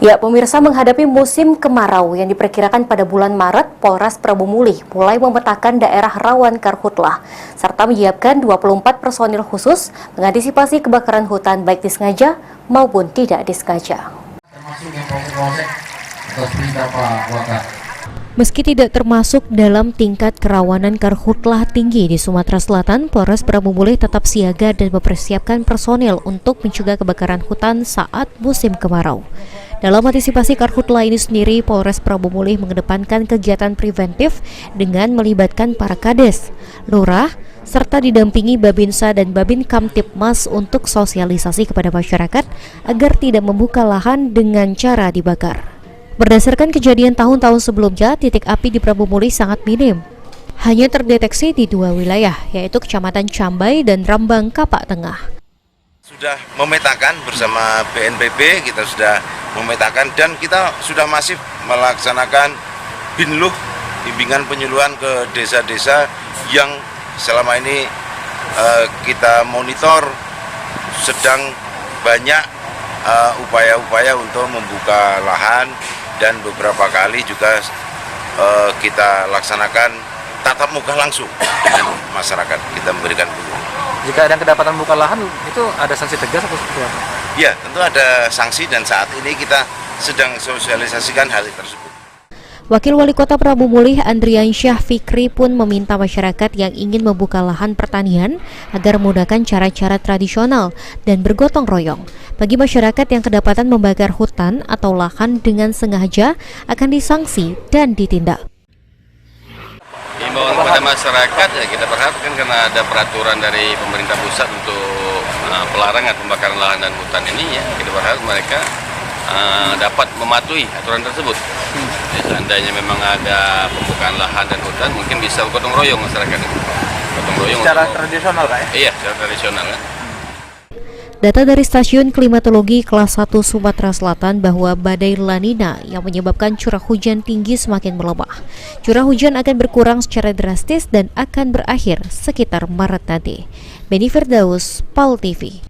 Ya, pemirsa, menghadapi musim kemarau yang diperkirakan pada bulan Maret, Polres Prabu Mulih mulai memetakan daerah rawan karhutlah, serta menyiapkan 24 personil khusus mengantisipasi kebakaran hutan baik disengaja maupun tidak disengaja. Meski tidak termasuk dalam tingkat kerawanan karhutlah tinggi di Sumatera Selatan, Polres Prabu Mulih tetap siaga dan mempersiapkan personil untuk mencegah kebakaran hutan saat musim kemarau. Dalam antisipasi karhutlah ini sendiri, Polres Prabu Mulih mengedepankan kegiatan preventif dengan melibatkan para kades, lurah, serta didampingi Babinsa dan Babin Kamtipmas untuk sosialisasi kepada masyarakat agar tidak membuka lahan dengan cara dibakar. Berdasarkan kejadian tahun-tahun sebelumnya, titik api di Prabu Mulih sangat minim. Hanya terdeteksi di 2 wilayah, yaitu Kecamatan Cambai dan Rambang Kapak Tengah. Sudah memetakan bersama BNPB, kita sudah memetakan dan kita sudah masif melaksanakan binluh, bimbingan penyuluhan ke desa-desa yang selama ini kita monitor sedang banyak upaya-upaya untuk membuka lahan. Dan beberapa kali juga kita laksanakan tatap muka langsung dengan masyarakat, kita memberikan dukungan. Jika ada yang kedapatan buka lahan, itu ada sanksi tegas atau seperti apa? Ya, tentu ada sanksi dan saat ini kita sedang sosialisasikan hal tersebut. Wakil Wali Kota Prabu Mulih Andriansyah Fikri pun meminta masyarakat yang ingin membuka lahan pertanian agar menggunakan cara-cara tradisional dan bergotong royong. Bagi masyarakat yang kedapatan membakar hutan atau lahan dengan sengaja akan disanksi dan ditindak. Himbauan kepada masyarakat ya kita berharapkan karena ada peraturan dari pemerintah pusat untuk pelarangan pembakaran lahan dan hutan ini ya kita berharap mereka dapat mematuhi aturan tersebut. Jadi, seandainya memang ada pembukaan lahan dan hutan mungkin bisa gotong royong masyarakat. Gotong royong secara tradisional Pak ya? Iya, secara tradisional kan. Data dari Stasiun Klimatologi Kelas 1 Sumatera Selatan bahwa badai La Nina yang menyebabkan curah hujan tinggi semakin melemah. Curah hujan akan berkurang secara drastis dan akan berakhir sekitar Maret nanti. Beni Firdaus, PAL TV.